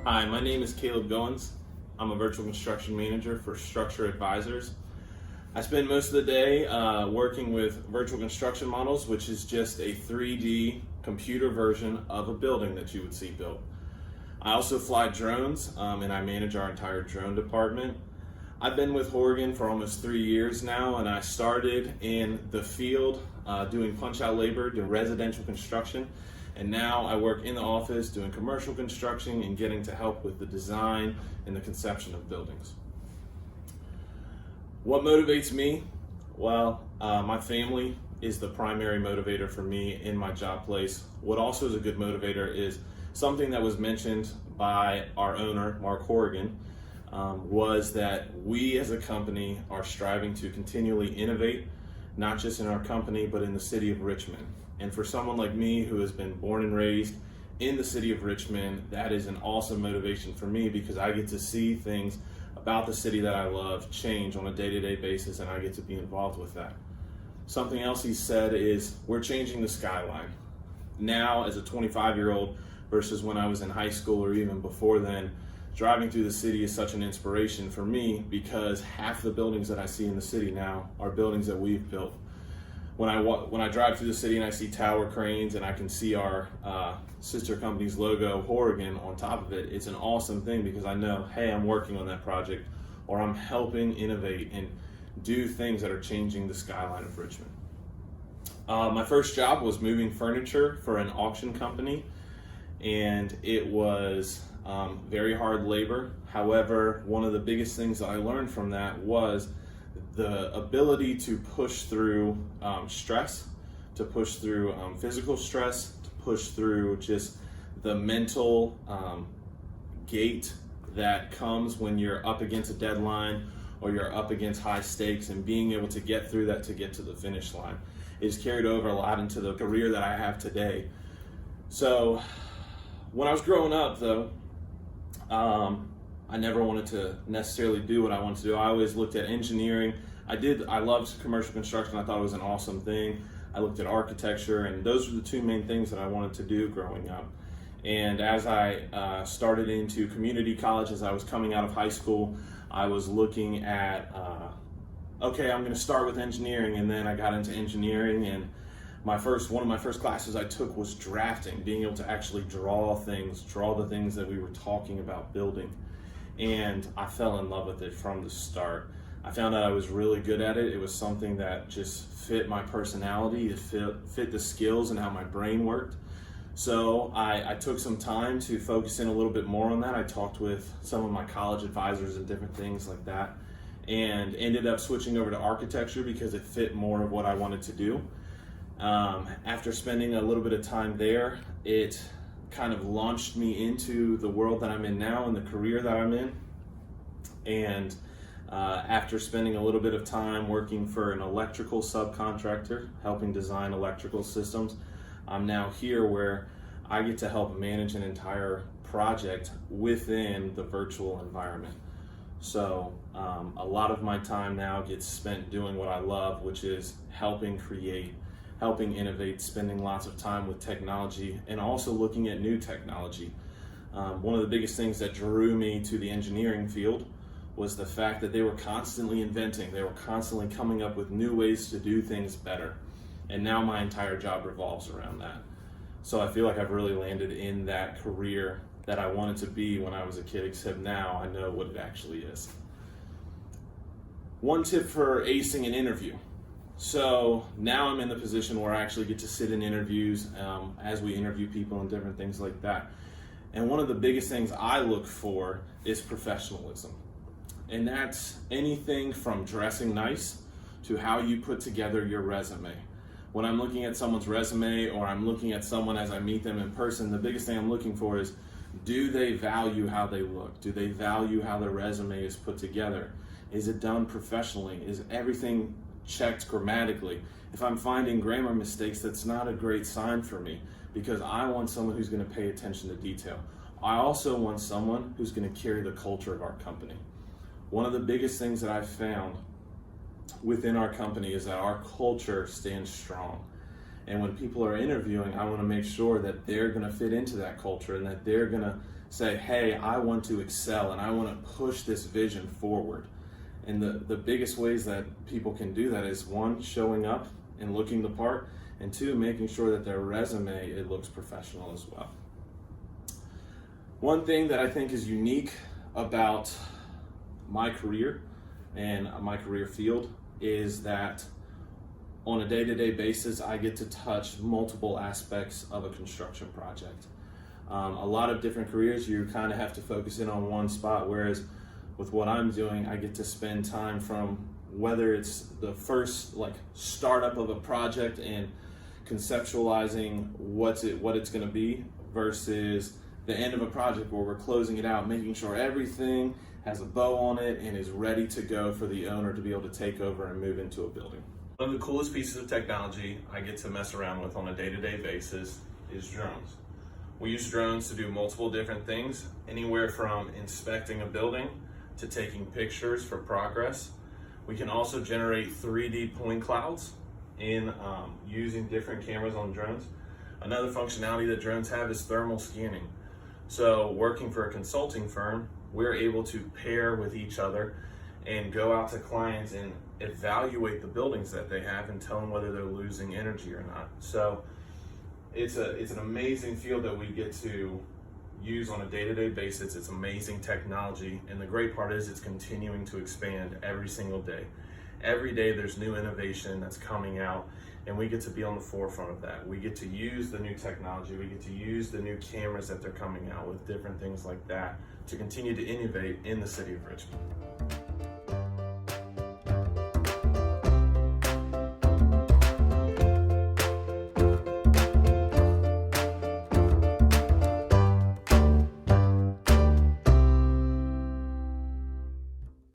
Hi, my name is Caleb Goins. I'm a virtual construction manager for Structure Advisors. I spend most of the day working with virtual construction models, which is just a 3D computer version of a building that you would see built. I also fly drones and I manage our entire drone department. I've been with Horgan for almost 3 years now, and I started in the field doing punch-out labor, doing residential construction, and now I work in the office doing commercial construction and getting to help with the design and the conception of buildings. What motivates me? Well, my family is the primary motivator for me in my job place. What also is a good motivator is something that was mentioned by our owner, Mark Horgan, was that we as a company are striving to continually innovate, not just in our company, but in the city of Richmond. And for someone like me who has been born and raised in the city of Richmond, that is an awesome motivation for me because I get to see things about the city that I love change on a day-to-day basis, and I get to be involved with that. Something else he said is, we're changing the skyline. Now, as a 25-year-old versus when I was in high school or even before then, driving through the city is such an inspiration for me because half the buildings that I see in the city now are buildings that we've built. When I drive through the city and I see tower cranes and I can see our sister company's logo, Horgan, on top of it, it's an awesome thing because I know, hey, I'm working on that project, or I'm helping innovate and do things that are changing the skyline of Richmond. My first job was moving furniture for an auction company, and it was very hard labor. However, one of the biggest things that I learned from that was the ability to push through stress, to push through physical stress, to push through just the mental gate that comes when you're up against a deadline or you're up against high stakes, and being able to get through that to get to the finish line is carried over a lot into the career that I have today. So when I was growing up though, I never wanted to necessarily do what I wanted to do. I always looked at engineering. I loved commercial construction. I thought it was an awesome thing. I looked at architecture, and those were the two main things that I wanted to do growing up. And as I started into community college, as I was coming out of high school, I was looking at, okay, I'm gonna start with engineering, and then I got into engineering, and one of my first classes I took was drafting, being able to actually draw the things that we were talking about building. And I fell in love with it from the start. I found out I was really good at it. It was something that just fit my personality, it fit the skills and how my brain worked. So I took some time to focus in a little bit more on that. I talked with some of my college advisors and different things like that, and ended up switching over to architecture because it fit more of what I wanted to do. After spending a little bit of time there, it kind of launched me into the world that I'm in now and the career that I'm in. And after spending a little bit of time working for an electrical subcontractor, helping design electrical systems, I'm now here where I get to help manage an entire project within the virtual environment. So a lot of my time now gets spent doing what I love, which is helping create, helping innovate, spending lots of time with technology, and also looking at new technology. One of the biggest things that drew me to the engineering field was the fact that they were constantly inventing, they were constantly coming up with new ways to do things better. And now my entire job revolves around that. So I feel like I've really landed in that career that I wanted to be when I was a kid, except now I know what it actually is. One tip for acing an interview. So now I'm in the position where I actually get to sit in interviews as we interview people and different things like that. And one of the biggest things I look for is professionalism. And that's anything from dressing nice to how you put together your resume. When I'm looking at someone's resume, or I'm looking at someone as I meet them in person, the biggest thing I'm looking for is, do they value how they look? Do they value how their resume is put together? Is it done professionally? Is everything checked grammatically? If I'm finding grammar mistakes, that's not a great sign for me, because I want someone who's going to pay attention to detail. I also want someone who's going to carry the culture of our company. One of the biggest things that I've found within our company is that our culture stands strong. And when people are interviewing, I want to make sure that they're going to fit into that culture and that they're going to say, hey, I want to excel and I want to push this vision forward. And the biggest ways that people can do that is, one, showing up and looking the part, and two, making sure that their resume, it looks professional as well. One thing that I think is unique about my career and my career field is that on a day-to-day basis, I get to touch multiple aspects of a construction project. A lot of different careers, you kind of have to focus in on one spot, whereas with what I'm doing, I get to spend time from whether it's the first startup of a project and conceptualizing what it's going to be, versus the end of a project where we're closing it out, making sure everything has a bow on it and is ready to go for the owner to be able to take over and move into a building. One of the coolest pieces of technology I get to mess around with on a day-to-day basis is drones. We use drones to do multiple different things, anywhere from inspecting a building to taking pictures for progress. We can also generate 3D point clouds in using different cameras on drones. Another functionality that drones have is thermal scanning. So working for a consulting firm, we're able to pair with each other and go out to clients and evaluate the buildings that they have and tell them whether they're losing energy or not. So it's an amazing field that we get to use on a day-to-day basis. It's amazing technology, and the great part is it's continuing to expand every single day. Every day there's new innovation that's coming out, and we get to be on the forefront of that. We get to use the new technology, we get to use the new cameras that they're coming out with, different things like that, to continue to innovate in the city of Richmond.